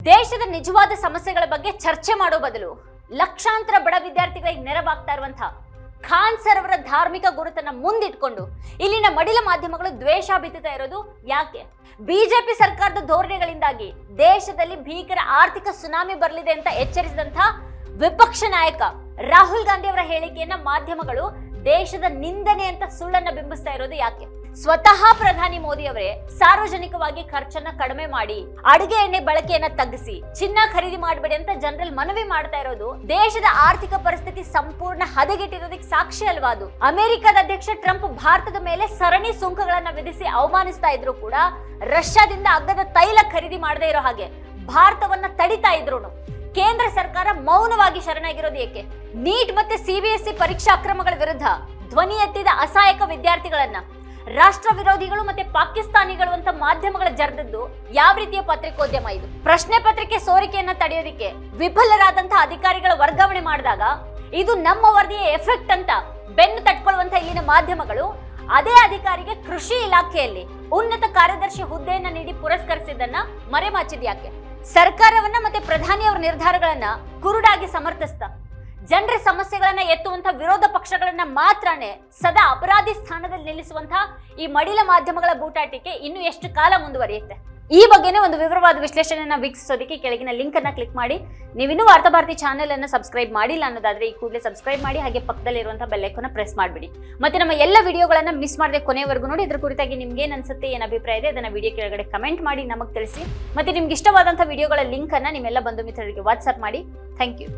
ದೇಶದ ನಿಜವಾದ ಸಮಸ್ಯೆಗಳ ಬಗ್ಗೆ ಚರ್ಚೆ ಮಾಡೋ ಬದಲು ಲಕ್ಷಾಂತರ ಬಡ ವಿದ್ಯಾರ್ಥಿಗಳಿಗೆ ನೆರವಾಗ್ತಾ ಇರುವಂತಹ ಖಾನ್ ಸರ್ ಅವರ ಧಾರ್ಮಿಕ ಗುರುತನ್ನ ಮುಂದಿಟ್ಕೊಂಡು ಇಲ್ಲಿನ ಮಡಿಲ ಮಾಧ್ಯಮಗಳು ದ್ವೇಷ ಬಿತ್ತುತ್ತಾ ಇರೋದು ಯಾಕೆ? ಬಿಜೆಪಿ ಸರ್ಕಾರದ ಧೋರಣೆಗಳಿಂದಾಗಿ ದೇಶದಲ್ಲಿ ಭೀಕರ ಆರ್ಥಿಕ ಸುನಾಮಿ ಬರಲಿದೆ ಅಂತ ಎಚ್ಚರಿಸಿದಂತಹ ವಿಪಕ್ಷ ನಾಯಕ ರಾಹುಲ್ ಗಾಂಧಿ ಅವರ ಹೇಳಿಕೆಯನ್ನ ಮಾಧ್ಯಮಗಳು ದೇಶದ ನಿಂದನೆ ಅಂತ ಸುಳ್ಳನ್ನ ಬಿಂಬಿಸ್ತಾ ಇರೋದು ಯಾಕೆ? ಸ್ವತಃ ಪ್ರಧಾನಿ ಮೋದಿ ಅವರೇ ಸಾರ್ವಜನಿಕವಾಗಿ ಖರ್ಚನ್ನ ಕಡಿಮೆ ಮಾಡಿ ಅಡುಗೆ ಎಣ್ಣೆ ಬಳಕೆಯನ್ನ ತಗ್ಗಿಸಿ ಚಿನ್ನ ಖರೀದಿ ಮಾಡಬೇಡಿ ಅಂತ ಜನರಲ್ಲಿ ಮನವಿ ಮಾಡ್ತಾ ಇರೋದು ದೇಶದ ಆರ್ಥಿಕ ಪರಿಸ್ಥಿತಿ ಸಂಪೂರ್ಣ ಹದಗೆಟ್ಟಿರೋದಕ್ಕೆ ಸಾಕ್ಷಿ ಅಲ್ವಾ? ಅದು ಅಮೆರಿಕದ ಅಧ್ಯಕ್ಷ ಟ್ರಂಪ್ ಭಾರತದ ಮೇಲೆ ಸರಣಿ ಸುಂಕಗಳನ್ನ ವಿಧಿಸಿ ಅವಮಾನಿಸ್ತಾ ಇದ್ರು ಕೂಡ ರಷ್ಯಾದಿಂದ ಅಗ್ಗದ ತೈಲ ಖರೀದಿ ಮಾಡದೇ ಇರೋ ಹಾಗೆ ಭಾರತವನ್ನ ತಡಿತಾ ಇದ್ರು ಕೇಂದ್ರ ಸರ್ಕಾರ ಮೌನವಾಗಿ ಶರಣಾಗಿರೋದು ಏಕೆ? ನೀಟ್ ಮತ್ತೆ ಸಿಬಿಎಸ್ಇ ಪರೀಕ್ಷಾ ಅಕ್ರಮಗಳ ವಿರುದ್ಧ ಧ್ವನಿ ಎತ್ತಿದ ಅಸಹಾಯಕ ವಿದ್ಯಾರ್ಥಿಗಳನ್ನ ರಾಷ್ಟ್ರ ವಿರೋಧಿಗಳು ಮತ್ತೆ ಪಾಕಿಸ್ತಾನಿಗಳು ಅಂತ ಮಾಧ್ಯಮಗಳ ಜರ್ದದ್ದು ಯಾವ ರೀತಿಯ ಪತ್ರಿಕೋದ್ಯಮ ಇದು? ಪ್ರಶ್ನೆ ಪತ್ರಿಕೆ ಸೋರಿಕೆಯನ್ನ ತಡೆಯೋದಿಕ್ಕೆ ವಿಫಲರಾದಂತಹ ಅಧಿಕಾರಿಗಳ ವರ್ಗಾವಣೆ ಮಾಡಿದಾಗ ಇದು ನಮ್ಮ ವರದಿಯ ಎಫೆಕ್ಟ್ ಅಂತ ಬೆನ್ನು ತಟ್ಕೊಳ್ಳುವಂತ ಇಲ್ಲಿನ ಮಾಧ್ಯಮಗಳು ಅದೇ ಅಧಿಕಾರಿಗೆ ಕೃಷಿ ಇಲಾಖೆಯಲ್ಲಿ ಉನ್ನತ ಕಾರ್ಯದರ್ಶಿ ಹುದ್ದೆಯನ್ನ ನೀಡಿ ಪುರಸ್ಕರಿಸಿದ್ದನ್ನ ಮರೆಮಾಚಿದ್ಯಾಕೆ? ಸರ್ಕಾರವನ್ನ ಮತ್ತೆ ಪ್ರಧಾನಿಯವರ ನಿರ್ಧಾರಗಳನ್ನ ಕುರುಡಾಗಿ ಸಮರ್ಥಿಸ್ತಾ ಜನರ ಸಮಸ್ಯೆಗಳನ್ನ ಎತ್ತುವಂತ ವಿರೋಧ ಪಕ್ಷಗಳನ್ನ ಮಾತ್ರನೇ ಸದಾ ಅಪರಾಧಿ ಸ್ಥಾನದಲ್ಲಿ ನಿಲ್ಲಿಸುವಂತಹ ಈ ಮಡಿಲ ಮಾಧ್ಯಮಗಳ ಬೂಟಾಟಿಕೆ ಇನ್ನು ಎಷ್ಟು ಕಾಲ ಮುಂದುವರಿಯುತ್ತೆ? ಈ ಬಗ್ಗೆನೇ ಒಂದು ವಿವರವಾದ ವಿಶ್ಲೇಷಣೆಯನ್ನ ವೀಕ್ಷಿಸೋದಕ್ಕೆ ಕೆಳಗಿನ ಲಿಂಕ್ ಅನ್ನ ಕ್ಲಿಕ್ ಮಾಡಿ. ನೀವಿನ್ನೂ ವಾರ್ತಾಭಾರತಿ ಚಾನೆಲ್ ಅನ್ನು ಸಬ್ಸ್ಕ್ರೈಬ್ ಮಾಡಿಲ್ಲ ಅನ್ನೋದಾದ್ರೆ ಈ ಕೂಡಲೇ ಸಬ್ಸ್ಕ್ರೈಬ್ ಮಾಡಿ, ಹಾಗೆ ಪಕ್ಕದಲ್ಲಿರುವಂತಹ ಬೆಲ್ ಐಕಾನ್ ಪ್ರೆಸ್ ಮಾಡಿಬಿಡಿ. ಮತ್ತೆ ನಮ್ಮ ಎಲ್ಲ ವಿಡಿಯೋಗಳನ್ನ ಮಿಸ್ ಮಾಡದೆ ಕೊನೆವರೆಗೂ ನೋಡಿ. ಇದ್ರ ಕುರಿತಾಗಿ ನಿಮ್ಗೆ ಏನ್ ಅನ್ಸುತ್ತೆ, ಏನ್ ಅಭಿಪ್ರಾಯ ಇದೆ ಅದನ್ನ ವಿಡಿಯೋ ಕೆಳಗಡೆ ಕಮೆಂಟ್ ಮಾಡಿ ನಮಗೆ ತಿಳಿಸಿ. ಮತ್ತೆ ನಿಮ್ಗೆ ಇಷ್ಟವಾದಂತಹ ವಿಡಿಯೋಗಳ ಲಿಂಕ್ ಅನ್ನ ನಿಮ್ಮೆಲ್ಲ ಬಂಧು ಮಿತ್ರರಿಗೆ ವಾಟ್ಸ್ಆಪ್ ಮಾಡಿ. Thank you.